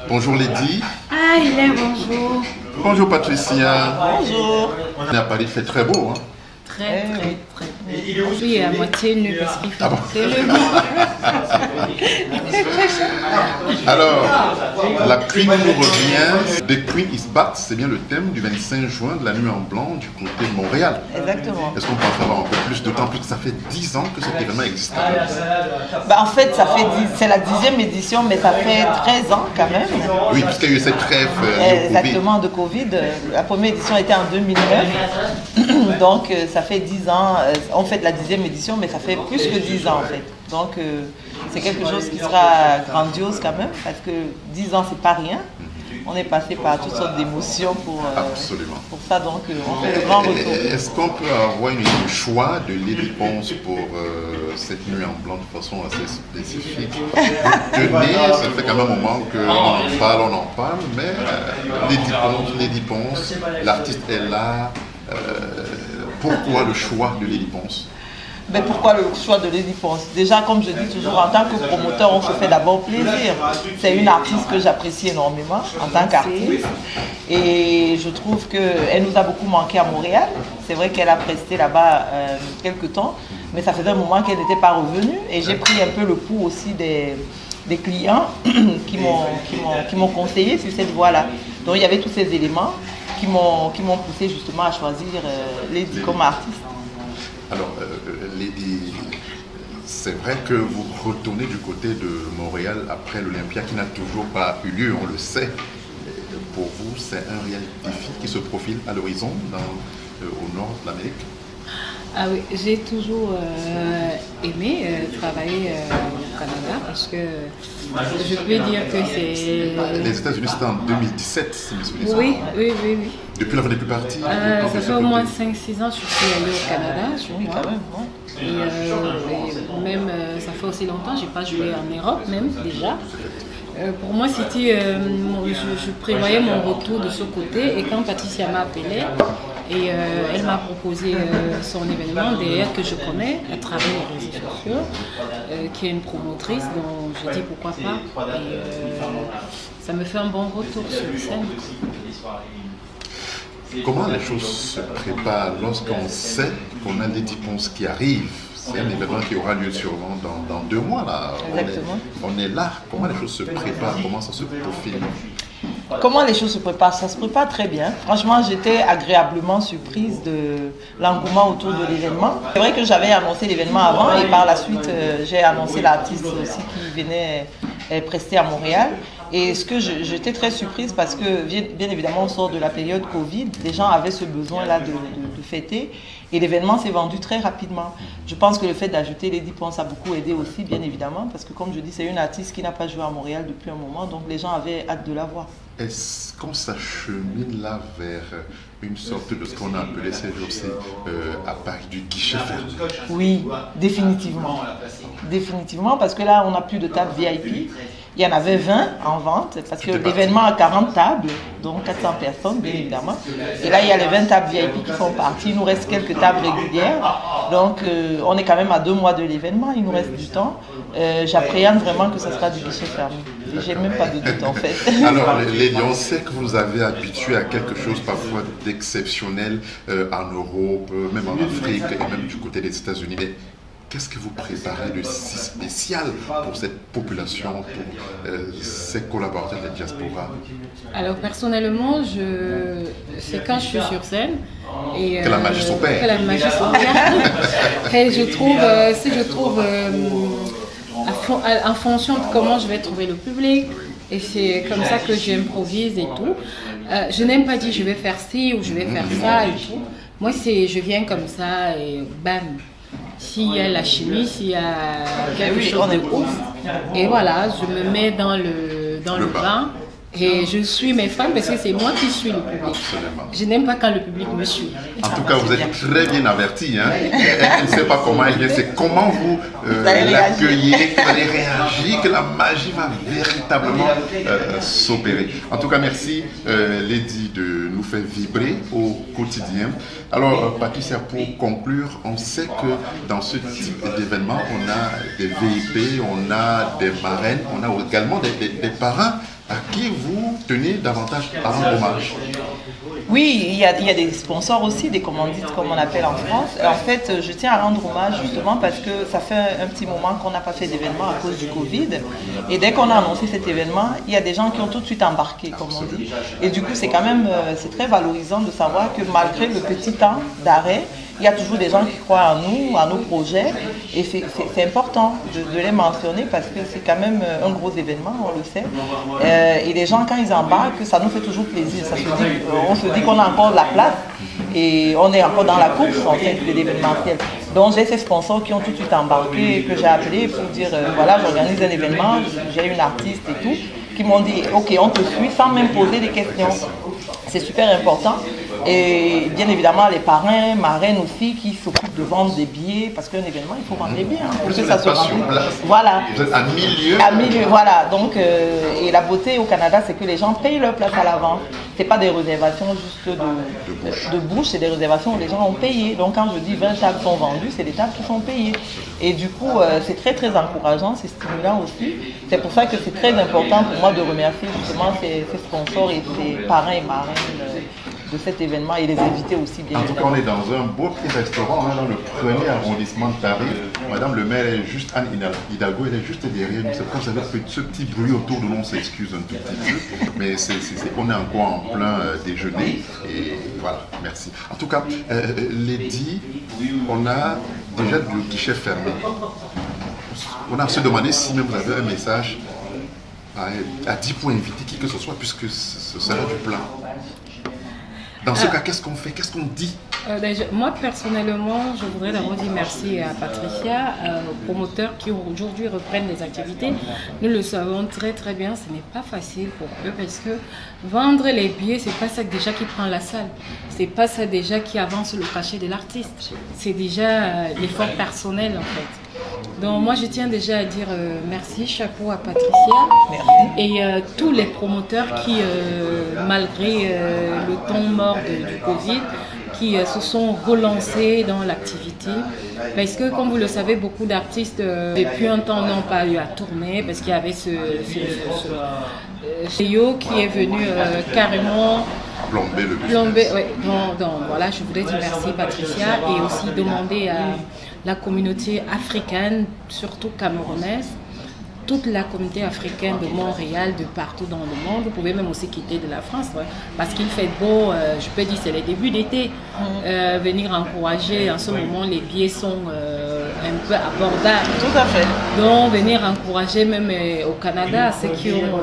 Bonjour Lady. Ah, il est bonjour. Bonjour Patricia. Bonjour. On est à Paris, il fait très beau. Hein? Très beau. Je suis à moitié nue parce qu'il fait le Alors, la Queen nous revient. The Queen is back, c'est bien le thème du 25 juin de la Nuit en Blanc du côté de Montréal. Exactement. Est-ce qu'on peut en savoir un peu plus, d'autant plus que ça fait 10 ans que cet événement existe? En fait, c'est la 10e édition, mais ça fait 13 ans quand même. Oui, puisqu'il y a eu cette trêve exactement de Covid. La première édition était en 2009. Donc, ça fait 10 ans. On fait la 10e édition, mais ça fait plus que 10 ans en fait. Donc, c'est quelque chose qui sera grandiose quand même, parce que 10 ans, c'est pas rien. On est passé par toutes sortes d'émotions pour ça, donc on fait le grand retour. Est-ce qu'on peut avoir un choix de Lady Ponce pour cette nuit en blanc de façon assez spécifique? Ça fait quand même un moment qu'on en parle, mais Lady Ponce, l'artiste est là. Pourquoi le choix de Lady Ponce? Mais pourquoi le choix de Lady Ponce? Déjà, comme je dis toujours, en tant que promoteur, on se fait d'abord plaisir. C'est une artiste que j'apprécie énormément en tant qu'artiste. Et je trouve qu'elle nous a beaucoup manqué à Montréal. C'est vrai qu'elle a presté là-bas quelques temps, mais ça faisait un moment qu'elle n'était pas revenue. Et j'ai pris un peu le pouls aussi des clients qui m'ont conseillé sur cette voie-là. Donc il y avait tous ces éléments qui m'ont poussé justement à choisir Lady comme artiste. Alors, Lady, c'est vrai que vous retournez du côté de Montréal après l'Olympia qui n'a toujours pas eu lieu, on le sait. Pour vous, c'est un réel défi qui se profile à l'horizon au nord de l'Amérique? Ah oui, j'ai toujours aimé travailler au Canada parce que je peux dire que c'est... Les États-Unis, c'était en 2017, si je me souviens. Oui. Depuis là, vous n'êtes plus parti? Ça fait au moins 5-6 ans que je suis allée au Canada. Oui, quand même. Et même, ça fait aussi longtemps, je n'ai pas joué en Europe même déjà. Pour moi, c'était, je prévoyais mon retour de ce côté et quand Patricia m'a appelé et elle m'a proposé son événement, d'ailleurs que je connais à travers les réseaux sociaux, qui est une promotrice, donc je dis pourquoi pas. Et ça me fait un bon retour sur scène. Comment les choses se préparent lorsqu'on sait qu'on a Lady Ponce qui arrive? C'est un événement qui aura lieu sûrement dans 2 mois. Là. On est là. Comment les choses se préparent? Comment ça se profile? Comment les choses se préparent? Ça se prépare très bien. Franchement, j'étais agréablement surprise de l'engouement autour de l'événement. C'est vrai que j'avais annoncé l'événement avant et par la suite, j'ai annoncé l'artiste aussi qui venait prester à Montréal. Et ce que j'étais très surprise parce que, bien évidemment, on sort de la période Covid. Les gens avaient ce besoin-là de fêter. Et l'événement s'est vendu très rapidement. Je pense que le fait d'ajouter Lady Ponce a beaucoup aidé aussi, bien évidemment, parce que comme je dis, c'est une artiste qui n'a pas joué à Montréal depuis un moment, donc les gens avaient hâte de la voir. Est-ce qu'on s'achemine là vers une sorte de ce qu'on a appelé ces jours-ci à Paris du guichet fermé? Oui, définitivement. Définitivement, parce que là, on n'a plus de table VIP. Il y en avait 20 en vente, parce que l'événement a 40 tables, donc 400 personnes, bien évidemment. Et là, il y a les 20 tables VIP qui font partie. Il nous reste quelques tables régulières. Donc, on est quand même à 2 mois de l'événement. Il nous reste du temps. J'appréhende vraiment que ce sera du guichet fermé. J'ai même pas de doute, en fait. Alors, Lady, on sait que vous avez habitué à quelque chose parfois d'exceptionnel en Europe, même en Afrique et même du côté des États-Unis. Mais qu'est-ce que vous préparez de si spécial pour cette population, pour ces collaborateurs de la diaspora? Alors personnellement, c'est quand je suis sur scène et que la magie s'opère. Que la magie s'opère. Et je trouve en fonction de comment je vais trouver le public, et c'est comme ça que j'improvise et tout. Je n'aime pas dire je vais faire ci ou je vais faire ça et tout. Moi, je viens comme ça et bam. S'il y a la chimie, s'il y a quelque chose de ouf, et voilà, je me mets dans le bain Et je suis mes fans parce que c'est moi qui suis le public. Absolument. Je n'aime pas quand le public me suit. En tout cas, vous êtes très bien averti. Hein? Elle ne sait pas comment elle vient, c'est comment vous l'accueillez, vous allez réagir, que la magie va véritablement s'opérer. En tout cas, merci Lady de nous faire vibrer au quotidien. Alors, Patricia, pour conclure, on sait que dans ce type d'événement, on a des VIP, on a des marraines, on a également des parrains à qui vous tenez davantage à rendre hommage. Oui, il y a des sponsors aussi, des commandites comme on appelle en France. En fait, je tiens à rendre hommage justement parce que ça fait un petit moment qu'on n'a pas fait d'événement à cause du Covid. Et dès qu'on a annoncé cet événement, il y a des gens qui ont tout de suite embarqué, comme on dit. Et du coup, c'est quand même c'est très valorisant de savoir que malgré le petit temps d'arrêt, il y a toujours des gens qui croient en nous, en nos projets, et c'est important de les mentionner parce que c'est quand même un gros événement, on le sait. Et les gens, quand ils embarquent, ça nous fait toujours plaisir. On se dit qu'on a encore de la place et on est encore dans la course en fait de l'événementiel. Donc j'ai ces sponsors qui ont tout de suite embarqué, que j'ai appelé pour dire voilà, j'organise un événement, j'ai une artiste et tout, qui m'ont dit ok, on te suit sans même poser des questions. C'est super important. Et bien évidemment, les parrains, marraines aussi qui s'occupent de vendre des billets, parce qu'un événement, il faut vendre des billets. Vous n'êtes pas sur place. Voilà. Vous êtes à milieu. À milieu, voilà. Donc, et la beauté au Canada, c'est que les gens payent leur place à l'avance. Ce n'est pas des réservations juste de bouche, c'est des réservations où les gens ont payé. Donc, quand je dis 20 tables sont vendues, c'est des tables qui sont payées. Et du coup, c'est très, très encourageant, c'est stimulant aussi. C'est pour ça que c'est très important pour moi de remercier justement ces sponsors et ces parrains et marraines de cet événement et les invités aussi bien. En tout cas, on est dans un beau petit restaurant, dans le premier arrondissement de Paris. Madame le maire est juste, Anne Hidalgo, elle est juste derrière nous. C'est pourquoi vous avez ce petit bruit autour de nous, on s'excuse un tout petit peu, mais c'est qu'on est encore en plein déjeuner. Et voilà, merci. En tout cas, Lady, on a déjà le guichet fermé. On a à se demander si même vous avez un message à 10 pour inviter qui que ce soit, puisque ce sera du plan. Dans ce cas, qu'est-ce qu'on fait? Qu'est-ce qu'on dit? Moi, personnellement, je voudrais d'abord dire merci à Patricia, aux promoteurs qui aujourd'hui reprennent les activités. Nous le savons très très bien, ce n'est pas facile pour eux parce que vendre les billets, c'est pas ça déjà qui prend la salle. C'est pas ça déjà qui avance le cachet de l'artiste. C'est déjà l'effort personnel en fait. Donc moi je tiens déjà à dire merci, chapeau à Patricia. Merci. Et tous les promoteurs qui, malgré le temps mort du Covid, qui se sont relancés dans l'activité. Parce que, comme vous le savez, beaucoup d'artistes, depuis un temps, n'ont pas eu à tourner parce qu'il y avait ce CEO qui est venu carrément plomber le business. Plomber, ouais. Donc, voilà, je voudrais dire merci Patricia et aussi demander à la communauté africaine, surtout camerounaise, toute la communauté africaine de Montréal, de partout dans le monde. Vous pouvez même aussi quitter de la France, ouais, parce qu'il fait beau, je peux dire c'est les débuts d'été. Venir encourager, en ce moment les billets sont un peu abordables. Tout à fait. Donc venir encourager même au Canada, ceux qui ont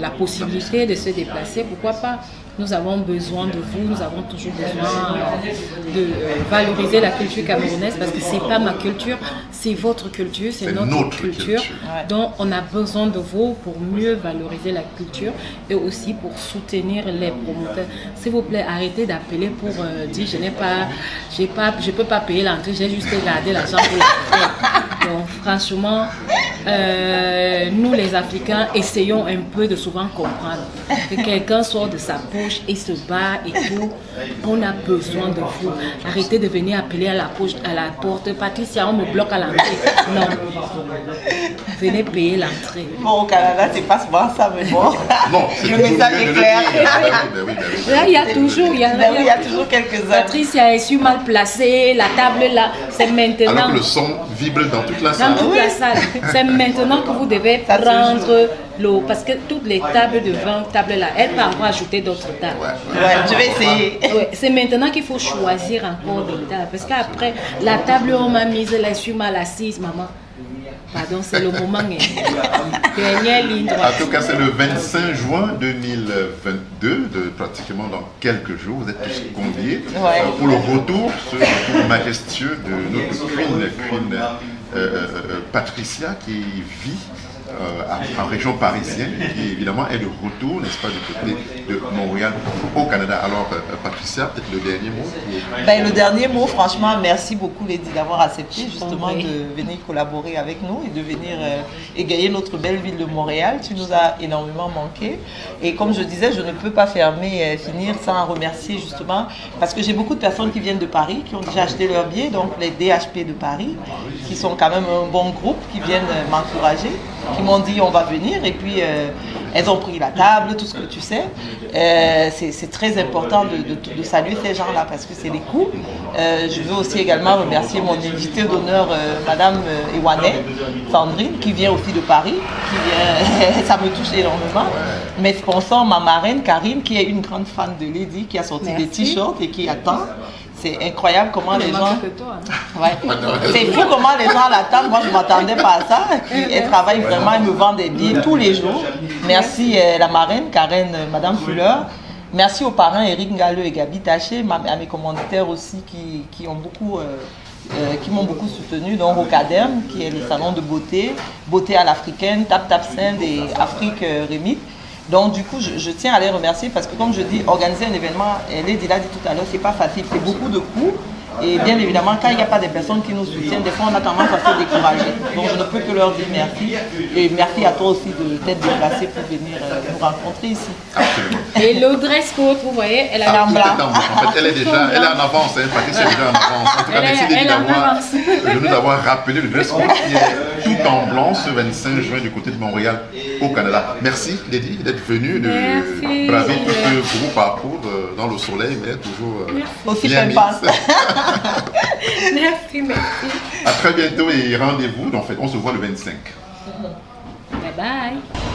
la possibilité de se déplacer, pourquoi pas. Nous avons besoin de vous, nous avons toujours besoin de valoriser la culture camerounaise parce que ce n'est pas ma culture, c'est votre culture, c'est notre culture. Ouais. Donc on a besoin de vous pour mieux valoriser la culture et aussi pour soutenir les promoteurs. S'il vous plaît, arrêtez d'appeler pour dire je peux pas payer l'entrée, j'ai juste gardé l'argent pour la fête. Donc franchement, nous les Africains essayons un peu de souvent comprendre que quelqu'un sort de sa poche et se bat et tout. On a besoin de vous. Arrêtez de venir appeler à la porte. Patricia, on me bloque à l'entrée. Non. Venez payer l'entrée. Bon, au Canada, c'est pas souvent ça, mais bon. Non, le message est clair. Là, il y a toujours, il y a toujours quelques-uns. Patricia est su mal placée, la table là, c'est maintenant. Alors que le son vibre dans toute la salle. Dans toute la salle. C'est maintenant que vous devez prendre l'eau. Parce que toutes les tables de 20 tables là, elles peuvent ajouter d'autres tables. Ouais, je vais essayer. Ouais, c'est maintenant qu'il faut choisir encore des tables. Parce qu'après, la table on m'a mise là, je suis mal assise, maman. Pardon, c'est le moment. Dernière ligne droite. En tout cas, c'est le 25 juin 2022, pratiquement dans quelques jours. Vous êtes tous conviés pour le retour, ce retour majestueux de notre Queen Patricia qui vit en région parisienne, qui évidemment est de retour, n'est-ce pas, du côté de Montréal au Canada. Alors, Patricia, peut-être le dernier mot Ben, le dernier mot, franchement, merci beaucoup Lady d'avoir accepté justement de venir collaborer avec nous et de venir égayer notre belle ville de Montréal. Tu nous as énormément manqué. Et comme je disais, je ne peux pas finir sans remercier justement, parce que j'ai beaucoup de personnes qui viennent de Paris, qui ont déjà acheté leur billet, donc les DHP de Paris, qui sont quand même un bon groupe, qui viennent m'encourager, qui m'ont dit on va venir, et puis elles ont pris la table, tout ce que tu sais. C'est très important de saluer ces gens-là, parce que c'est les coups. Je veux aussi également remercier mon invitée d'honneur, Madame Ewanet, Sandrine, qui vient aussi de Paris, ça me touche énormément. Mes sponsors, ma marraine Karine, qui est une grande fan de Lady, qui a sorti des t-shirts et qui attend. C'est incroyable comment les gens... Ouais. C'est fou comment les gens l'attendent. Moi, je ne m'attendais pas à ça. Elle travaille vraiment, elle me vend des billets tous les jours. Merci la marraine, Karen, Madame Fuller. Merci aux parrains Eric Ngalleux et Gabi Taché, à mes commanditaires aussi qui m'ont beaucoup soutenu, donc au CADERM, qui est le salon de beauté à l'africaine, Tap Tap Send et Afrique Remit. Donc du coup, je tiens à les remercier parce que comme je dis, organiser un événement, Lady l'a dit tout à l'heure, c'est pas facile, c'est beaucoup de coûts. Et bien évidemment, quand il n'y a pas des personnes qui nous soutiennent, des fois on a tendance à se décourager. Donc je ne peux que leur dire merci. Et merci à toi aussi de t'être déplacé pour venir nous rencontrer ici. Absolument. Et le dress code, vous voyez, elle a En fait, elle est en avance, hein. Patricia est déjà en avance. En tout cas, merci de nous avoir rappelé le dress code qui est tout en blanc ce 25 juin du côté de Montréal au Canada. Merci Lady d'être venue, de braver tout ce gros parcours dans le soleil, mais toujours aussi bien mise. Merci. À très bientôt et rendez-vous. En fait, on se voit le 25. Bye bye.